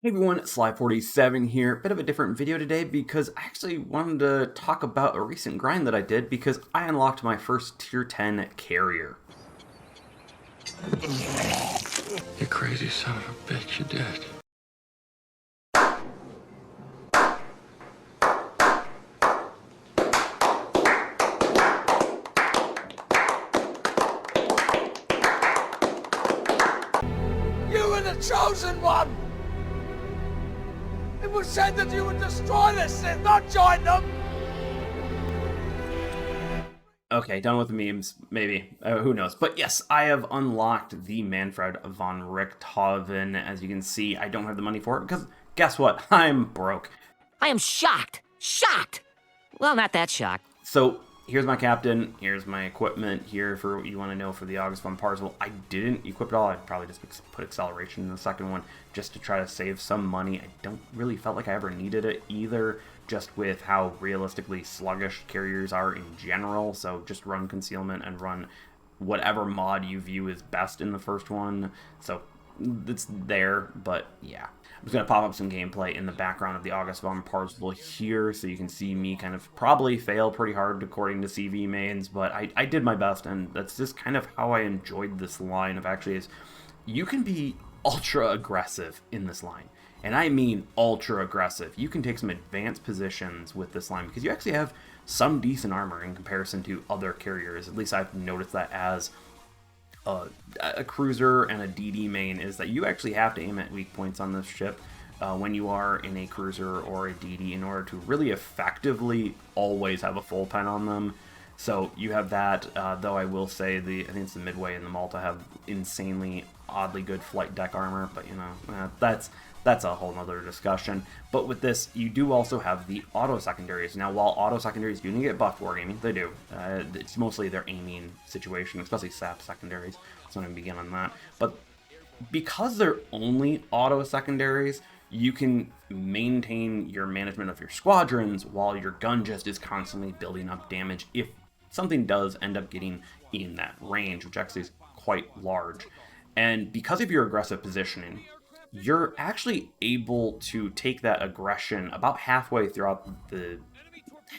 Hey everyone, Sly47 here. Bit of a different video today because I actually wanted to talk about a recent grind that I did because I unlocked my first tier 10 carrier. You crazy son of a bitch, you did. You were the chosen one! It was said that you would destroy the Sith, not join them! Okay, done with the memes, maybe. Who knows? But yes, I have unlocked the Manfred von Richthofen. As you can see, I don't have the money for it because guess what? I'm broke. I am shocked. Shocked. Well, not that shocked. So here's my captain, here's my equipment here for what you want to know for the August von Parzival. I didn't equip it all, I probably just put acceleration in the second one just to try to save some money. I don't really felt like I ever needed it either, just with how realistically sluggish carriers are in general, so just run concealment and run whatever mod you view as best in the first one. So it's there, but yeah. I'm just going to pop up some gameplay in the background of the August von Parzival here, so you can see me kind of probably fail pretty hard according to CV mains, but I did my best, and that's just kind of how I enjoyed this line of actually is, you can be ultra aggressive in this line. And I mean ultra aggressive. You can take some advanced positions with this line because you actually have some decent armor in comparison to other carriers. At least I've noticed that as a cruiser and a DD main, is that you actually have to aim at weak points on this ship when you are in a cruiser or a DD in order to really effectively always have a full pen on them. So you have that, though I will say I think it's the Midway and the Malta have insanely oddly good flight deck armor, but you know, that's a whole nother discussion. But with this, you do also have the auto secondaries. Now, while auto secondaries do get buffed wargaming, they do. It's mostly their aiming situation, especially SAP secondaries. So I'm going to begin on that. But because they're only auto secondaries, you can maintain your management of your squadrons while your gun just is constantly building up damage if something does end up getting in that range, which actually is quite large. And because of your aggressive positioning, you're actually able to take that aggression about halfway throughout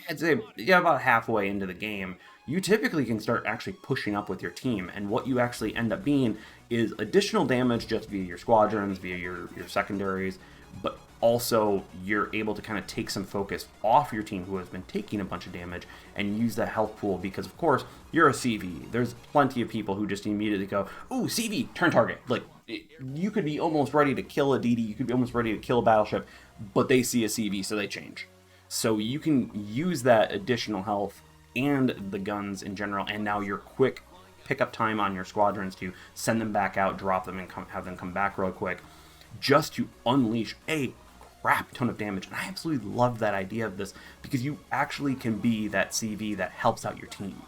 I'd say, yeah, about halfway into the game. You typically can start actually pushing up with your team, and what you actually end up being is additional damage just via your squadrons, via your secondaries, but also you're able to kind of take some focus off your team who has been taking a bunch of damage and use that health pool because, of course, you're a CV. There's plenty of people who just immediately go, ooh, CV, turn target. Like, you could be almost ready to kill a DD, you could be almost ready to kill a battleship, but they see a CV, so they change. So you can use that additional health and the guns in general, and now your quick pickup time on your squadrons to send them back out, drop them, and have them come back real quick, just to unleash a crap ton of damage. And I absolutely love that idea of this because you actually can be that CV that helps out your team.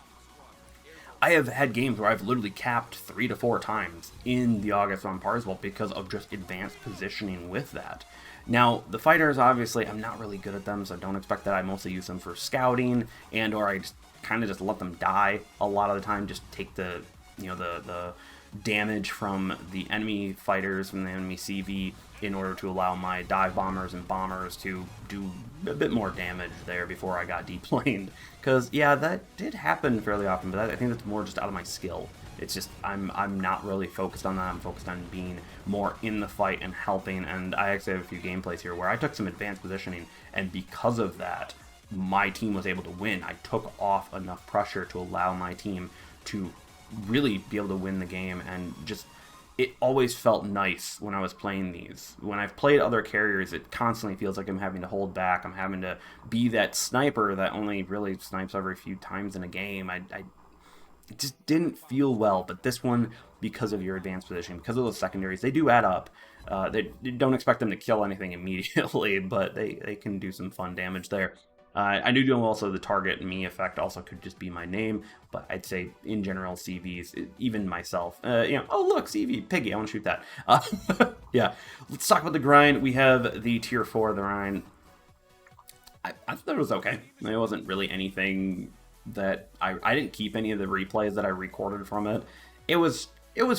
I have had games where I've literally capped 3 to 4 times in the August von Parzival because of just advanced positioning with that. Now, the fighters, obviously, I'm not really good at them, so don't expect that. I mostly use them for scouting, and or I just kind of just let them die a lot of the time, just take the damage from the enemy fighters, from the enemy CV, in order to allow my dive bombers and bombers to do a bit more damage there before I got deplaned. Because, yeah, that did happen fairly often, but I think that's more just out of my skill. It's just, I'm not really focused on that. I'm focused on being more in the fight and helping, and I actually have a few gameplays here where I took some advanced positioning, and because of that, my team was able to win. I took off enough pressure to allow my team to really be able to win the game, and just, it always felt nice when I was playing these. When I've played other carriers, it constantly feels like I'm having to hold back. I'm having to be that sniper that only really snipes every few times in a game. It just didn't feel well, but this one, because of your advanced position, because of those secondaries, they do add up. They don't expect them to kill anything immediately, but they can do some fun damage there. I do know also the target me effect also could just be my name, but I'd say in general CVs, even myself, oh look, CV, Piggy, I want to shoot that. Yeah, let's talk about the grind. We have the tier 4 of the grind. I thought it was okay. It wasn't really anything that I didn't keep any of the replays that I recorded from it. It was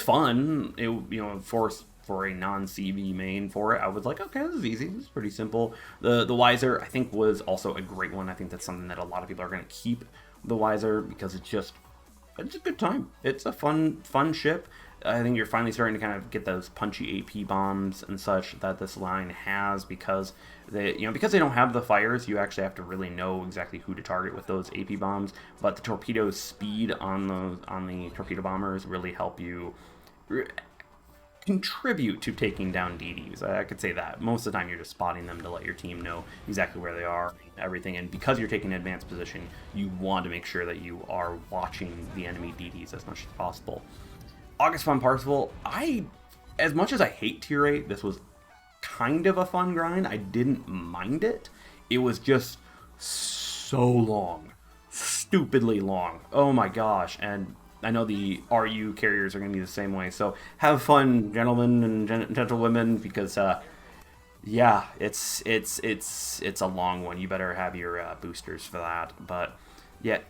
fun. Of course, for a non-CV main for it, I was like, okay, this is easy. This is pretty simple. The Wiser, I think, was also a great one. I think that's something that a lot of people are going to keep, the Wiser, because it's a good time. It's a fun ship. I think you're finally starting to kind of get those punchy AP bombs and such that this line has, because they don't have the fires. You actually have to really know exactly who to target with those AP bombs. But the torpedo speed on the torpedo bombers really help you contribute to taking down DDs. I could say that most of the time you're just spotting them to let your team know exactly where they are, everything. And because you're taking an advanced position, you want to make sure that you are watching the enemy DDs as much as possible. August Fun Parzival, as much as I hate Tier 8, this was kind of a fun grind. I didn't mind it. It was just so long. Stupidly long. Oh my gosh. And I know the RU carriers are going to be the same way. So have fun, gentlemen and gentlewomen, because yeah, it's a long one. You better have your boosters for that. But yeah,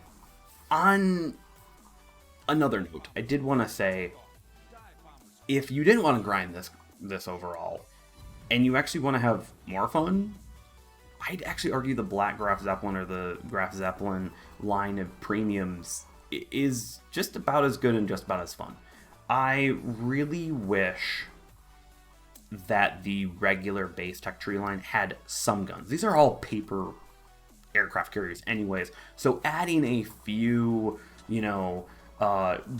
on another note, I did want to say, if you didn't want to grind this overall, and you actually want to have more fun, I'd actually argue the Black Graf Zeppelin or the Graf Zeppelin line of premiums is just about as good and just about as fun. I really wish that the regular base tech tree line had some guns. These are all paper aircraft carriers anyways, so adding a few,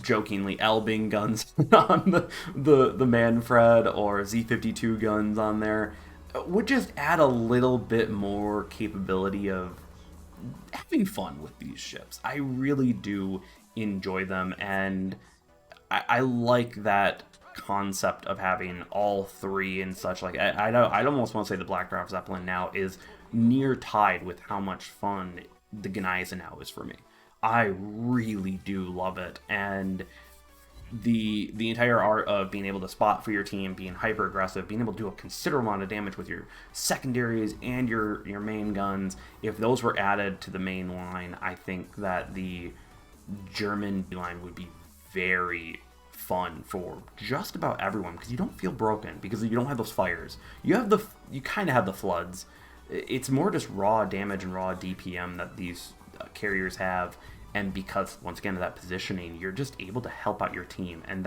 jokingly Elbing guns on the Manfred or Z-52 guns on there would just add a little bit more capability of having fun with these ships. I really do enjoy them, and I like that concept of having all three and such. Like I'd almost want to say the Black Graf Zeppelin now is near tied with how much fun the Gneisen now is for me. I really do love it, and the entire art of being able to spot for your team, being hyper aggressive, being able to do a considerable amount of damage with your secondaries and your main guns. If those were added to the main line, I think that the German line would be very fun for just about everyone, because you don't feel broken because you don't have those fires. You kind of have the floods. It's more just raw damage and raw DPM that these carriers have, and because once again of that positioning, you're just able to help out your team, and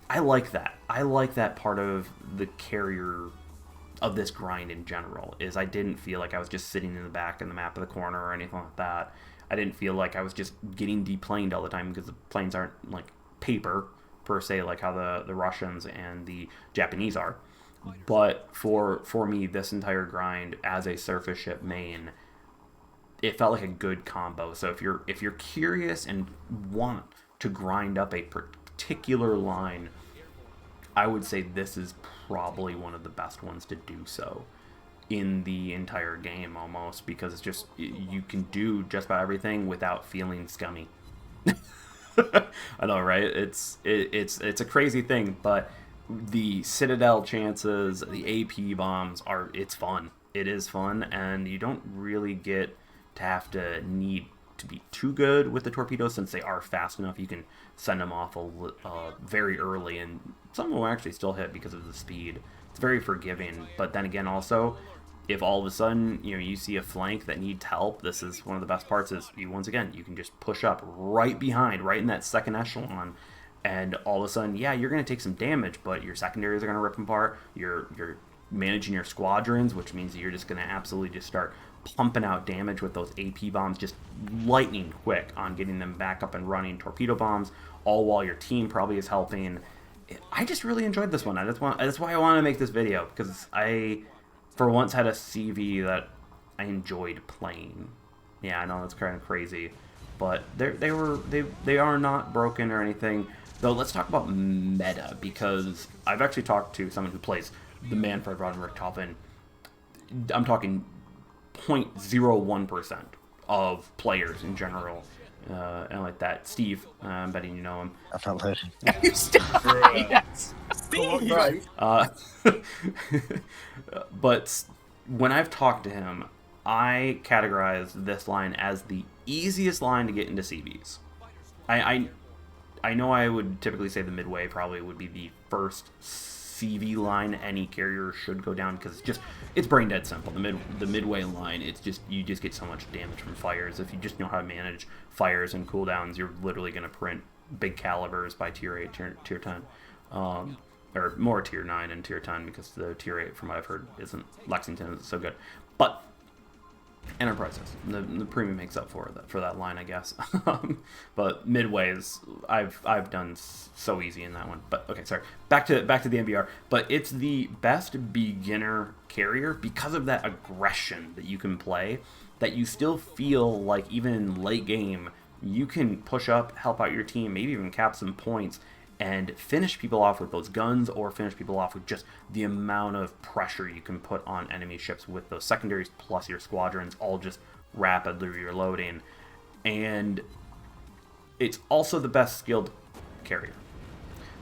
I like that part of the carrier of this grind in general. Is I didn't feel like I was just sitting in the back in the map of the corner or anything like that. I didn't feel like I was just getting deplaned all the time, because the planes aren't like paper per se, like how the Russians and the Japanese are. But for me, this entire grind as a surface ship main, it felt like a good combo. So if you're curious and want to grind up a particular line, I would say this is probably one of the best ones to do so in the entire game, almost, because it's just, you can do just about everything without feeling scummy. I know, right? It's a crazy thing, but the Citadel chances, the AP bombs it's fun. It is fun, and you don't really get to have to need to be too good with the torpedoes, since they are fast enough. You can send them off very early, and some will actually still hit because of the speed. It's very forgiving. But then again, also, if all of a sudden you see a flank that needs help, this is one of the best parts. Is you can just push up right behind, right in that second echelon, and all of a sudden, yeah, you're going to take some damage, but your secondaries are going to rip them apart. You're managing your squadrons, which means that you're just going to absolutely just start pumping out damage with those AP bombs, just lightning quick on getting them back up and running. Torpedo bombs, all while your team probably is helping. I just really enjoyed this one. That's why I want to make this video, because I, for once, had a CV that I enjoyed playing. Yeah, I know that's kind of crazy, but they are not broken or anything. Though let's talk about meta, because I've actually talked to someone who plays the Manfred Richthofen. I'm talking 0.01% of players in general, and like that. Steve, I'm betting you know him. I'm not listening. Yes. Steve. But when I've talked to him, I categorize this line as the easiest line to get into CVs. I I know I would typically say the midway probably would be the first CV line any carrier should go down, because it's brain dead simple. The midway line, you just get so much damage from fires. If you just know how to manage fires and cooldowns, you're literally going to print big calibers by tier 8, tier 10. Or more tier 9 and tier 10, because the tier 8, from what I've heard, Lexington isn't so good. But Enterprises, the premium makes up for that line, I guess. But midways, I've done so easy in that one. But okay, sorry. Back to the MBR. But it's the best beginner carrier because of that aggression that you can play. That you still feel like even in late game, you can push up, help out your team, maybe even cap some points, and finish people off with those guns, or finish people off with just the amount of pressure you can put on enemy ships with those secondaries plus your squadrons all just rapidly reloading. And it's also the best skilled carrier.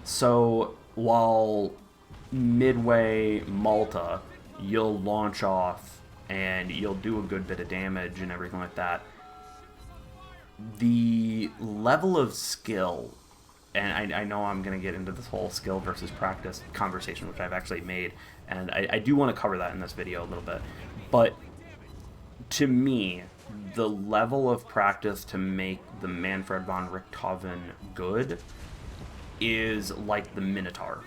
So while midway Malta, you'll launch off and you'll do a good bit of damage and everything like that, the level of skill, and I know I'm going to get into this whole skill versus practice conversation, which I've actually made, and I do want to cover that in this video a little bit. But to me, the level of practice to make the Manfred von Richthofen good is like the Minotaur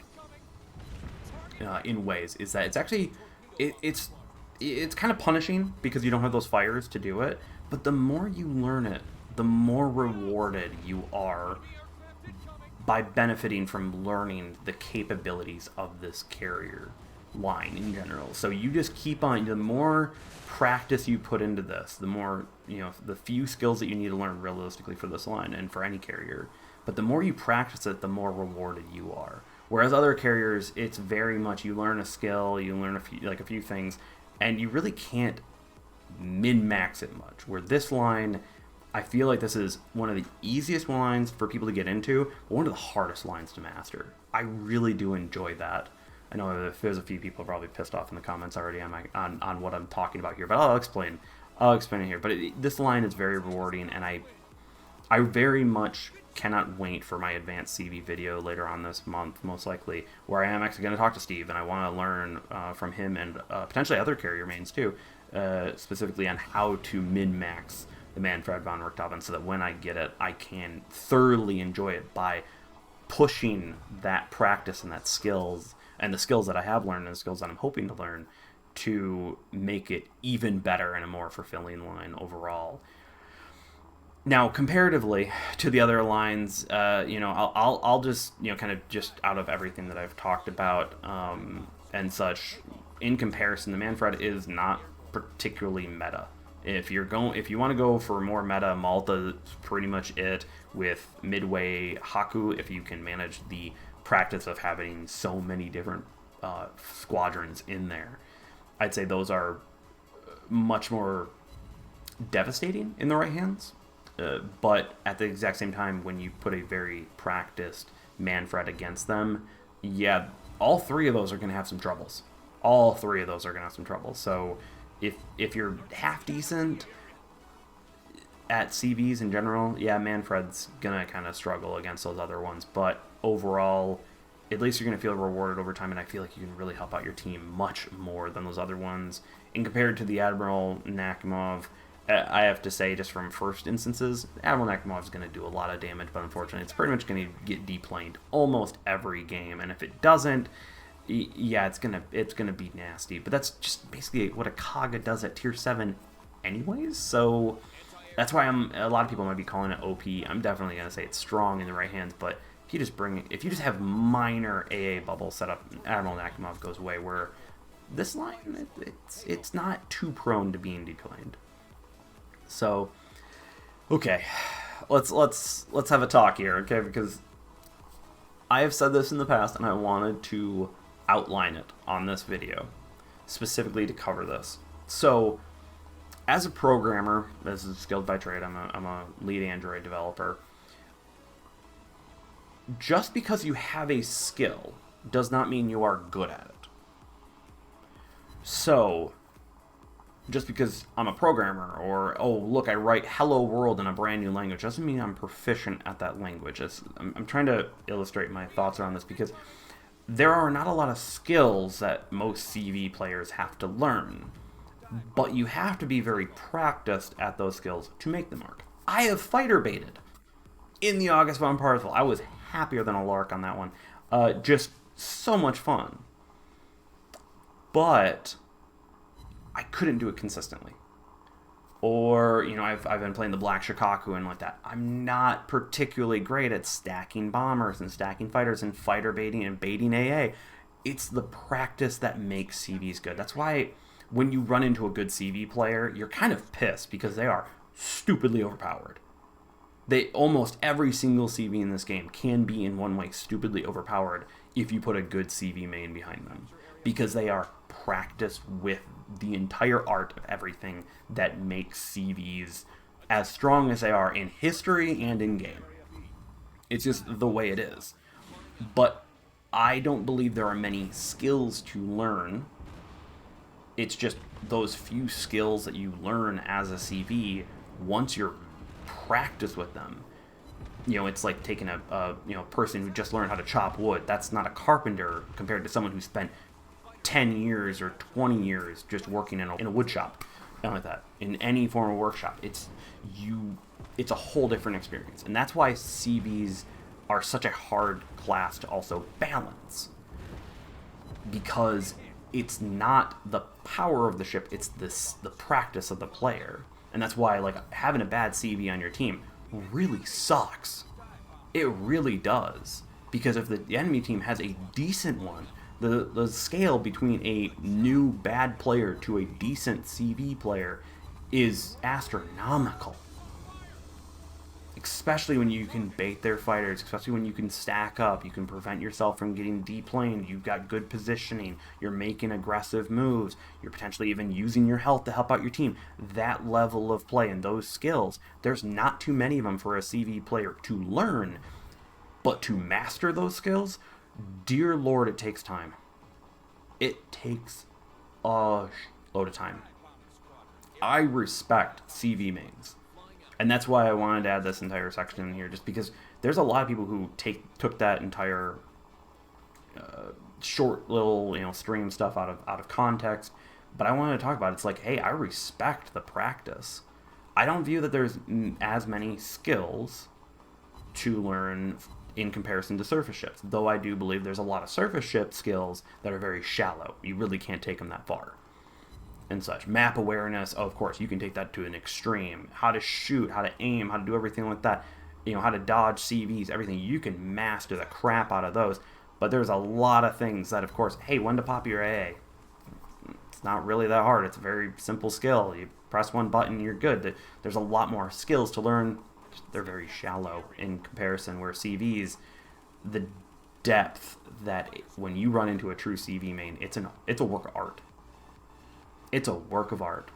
in ways. Is that it's actually, it's kind of punishing because you don't have those fires to do it, but the more you learn it, the more rewarded you are by benefiting from learning the capabilities of this carrier line in general. So you just keep on, the more practice you put into this, the more, the few skills that you need to learn realistically for this line and for any carrier, but the more you practice it, the more rewarded you are. Whereas other carriers, it's very much, you learn a skill, you learn a few things, and you really can't min-max it much. Where this line, I feel like this is one of the easiest lines for people to get into, but one of the hardest lines to master. I really do enjoy that. I know there's a few people probably pissed off in the comments already on what I'm talking about here, but I'll explain it here. But this line is very rewarding, and I very much cannot wait for my advanced CV video later on this month, most likely, where I am actually going to talk to Steve, and I want to learn from him and potentially other carrier mains too, specifically on how to min-max the Manfred von Richthofen, so that when I get it, I can thoroughly enjoy it by pushing that practice and that skills, and the skills that I have learned and the skills that I'm hoping to learn, to make it even better and a more fulfilling line overall. Now, comparatively to the other lines, I'll just, kind of just out of everything that I've talked about and such, in comparison, the Manfred is not particularly meta. If you want to go for more meta, Malta is pretty much it. With midway Haku, if you can manage the practice of having so many different squadrons in there, I'd say those are much more devastating in the right hands. But at the exact same time, when you put a very practiced Manfred against them, yeah, all three of those are going to have some troubles. So if you're half decent at CVs in general, yeah, Manfred's going to kind of struggle against those other ones. But overall, at least you're going to feel rewarded over time, and I feel like you can really help out your team much more than those other ones. And compared to the Admiral Nakhimov, I have to say, just from first instances, Admiral Nakhimov is going to do a lot of damage, but unfortunately, it's pretty much going to get deplaned almost every game. And if it doesn't, yeah, it's gonna be nasty. But that's just basically what a Kaga does at tier 7, anyways. So that's why a lot of people might be calling it OP. I'm definitely gonna say it's strong in the right hands. But if you just have minor AA bubble set up, Admiral Nakhimov goes away. Where this line, it's not too prone to being deplaned. So, okay, let's have a talk here, okay? Because I have said this in the past, and I wanted to outline it on this video, specifically to cover this. So, as a programmer, this is skilled by trade, I'm a lead Android developer. Just because you have a skill does not mean you are good at it. So, Just because I'm a programmer, or, oh, look, I write hello world in a brand new language, doesn't mean I'm proficient at that language. I'm trying to illustrate my thoughts around this because there are not a lot of skills that most CV players have to learn, but you have to be very practiced at those skills to make the mark. I have fighter baited in the August von Parzival. I was happier than a lark on that one. Just so much fun. But I couldn't do it consistently. Or, I've been playing the Black Shikaku and like that. I'm not particularly great at stacking bombers and stacking fighters and fighter baiting and baiting AA. It's the practice that makes CVs good. That's why when you run into a good CV player, you're kind of pissed because they are stupidly overpowered. Almost every single CV in this game can be in one way stupidly overpowered if you put a good CV main behind them, because they are practiced with the entire art of everything that makes CVs as strong as they are in history and in game. It's just the way it is. But I don't believe there are many skills to learn. It's just those few skills that you learn as a CV, once you're practiced with them. It's like taking a person who just learned how to chop wood. That's not a carpenter compared to someone who spent 10 years or 20 years just working in a wood shop. Something like that. In any form of workshop. It's a whole different experience. And that's why CVs are such a hard class to also balance. Because it's not the power of the ship, it's the practice of the player. And that's why having a bad CV on your team really sucks. It really does. Because if the enemy team has a decent one, the scale between a new bad player to a decent CV player is astronomical. Especially when you can bait their fighters, especially when you can stack up, you can prevent yourself from getting deplaned, you've got good positioning, you're making aggressive moves, you're potentially even using your health to help out your team. That level of play and those skills, there's not too many of them for a CV player to learn, but to master those skills, dear Lord, it takes time. It takes a load of time. I respect CV mains. And that's why I wanted to add this entire section in here, just because there's a lot of people who took that entire short little stream stuff out of context. But I wanted to talk about it. It's like, hey, I respect the practice. I don't view that there's as many skills to learn in comparison to surface ships, though I do believe there's a lot of surface ship skills that are very shallow. You really can't take them that far. And such. Map awareness, of course, you can take that to an extreme. How to shoot, how to aim, how to do everything like that. How to dodge CVs, everything. You can master the crap out of those. But there's a lot of things that, of course, hey, when to pop your AA? It's not really that hard. It's a very simple skill. You press one button, you're good. There's a lot more skills to learn. They're very shallow in comparison, where CVs, the depth that when you run into a true CV main, it's a work of art. It's a work of art.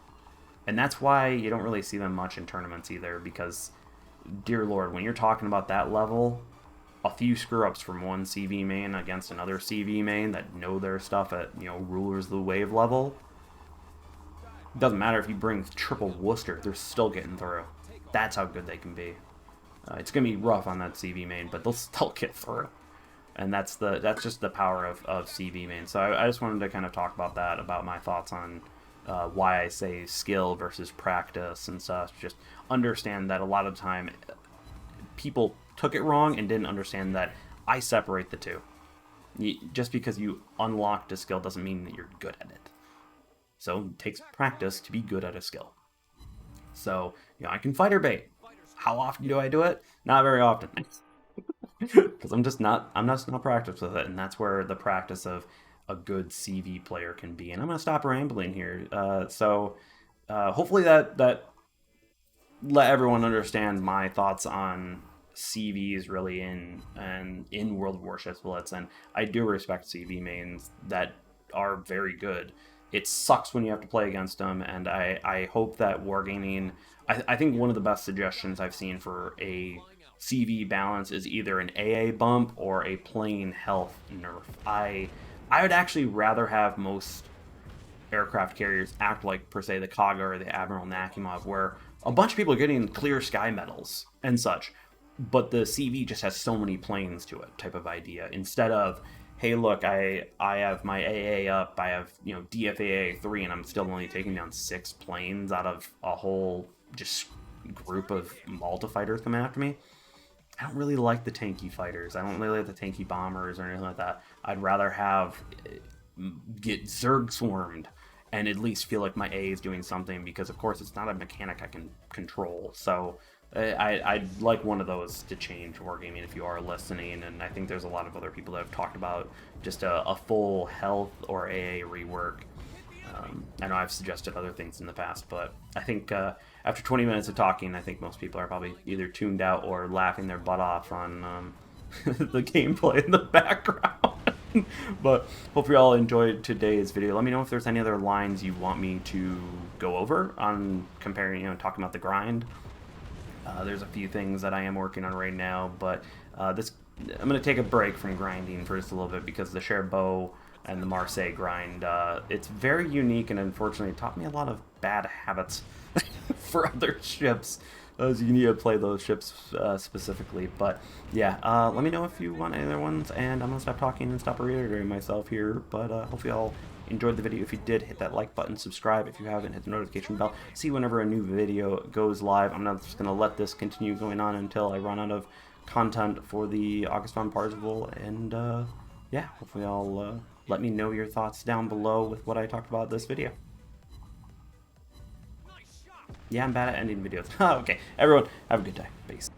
And that's why you don't really see them much in tournaments either, because, dear Lord, when you're talking about that level, a few screw-ups from one CV main against another CV main that know their stuff at, rulers of the wave level, it doesn't matter if you bring triple Worcester, they're still getting through. That's how good they can be. It's going to be rough on that CV main, but they'll still get through. And that's just the power of CV main. So I just wanted to kind of talk about that, about my thoughts on why I say skill versus practice and such. Just understand that a lot of the time people took it wrong and didn't understand that I separate the two. Just because you unlocked a skill doesn't mean that you're good at it. So it takes practice to be good at a skill. So, I can fighter bait. How often do I do it? Not very often. Because I'm just not practiced with it, and that's where the practice of a good CV player can be. And I'm going to stop rambling here. So hopefully that let everyone understand my thoughts on CVs really in World of Warships Blitz. And I do respect CV mains that are very good. It sucks when you have to play against them, and I hope that Wargaming... I think one of the best suggestions I've seen for a CV balance is either an AA bump or a plain health nerf. I would actually rather have most aircraft carriers act like, per se, the Kaga or the Admiral Nakhimov, where a bunch of people are getting clear sky medals and such, but the CV just has so many planes to it type of idea, instead of, hey, look, I have my AA up, I have, you know, DFAA 3, and I'm still only taking down 6 planes out of a whole just group of Malta fighters coming after me. I don't really like the tanky fighters. I don't really like the tanky bombers or anything like that. I'd rather get Zerg swarmed and at least feel like my A is doing something, because of course it's not a mechanic I can control. So I'd like one of those to change Wargaming if you are listening, and I think there's a lot of other people that have talked about just a full health or AA rework. I know I've suggested other things in the past, but I think after 20 minutes of talking, I think most people are probably either tuned out or laughing their butt off on the gameplay in the background. But hope you all enjoyed today's video. Let me know if there's any other lines you want me to go over on comparing, talking about the grind. There's a few things that I am working on right now, but I'm going to take a break from grinding for just a little bit, because the Cherbourg and the Marseille grind, it's very unique, and unfortunately it taught me a lot of bad habits for other ships, as you need to play those ships specifically. But yeah, let me know if you want any other ones, and I'm going to stop talking and stop reiterating myself here, but hope you all enjoyed the video. If you did, hit that like button, subscribe if you haven't, hit the notification bell, see whenever a new video goes live. I'm not just going to let this continue going on until I run out of content for the August von Parzival, and yeah, hopefully y'all let me know your thoughts down below with what I talked about in this video. Yeah, I'm bad at ending videos. Okay, everyone, have a good day. Peace.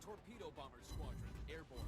Torpedo bomber squadron airborne.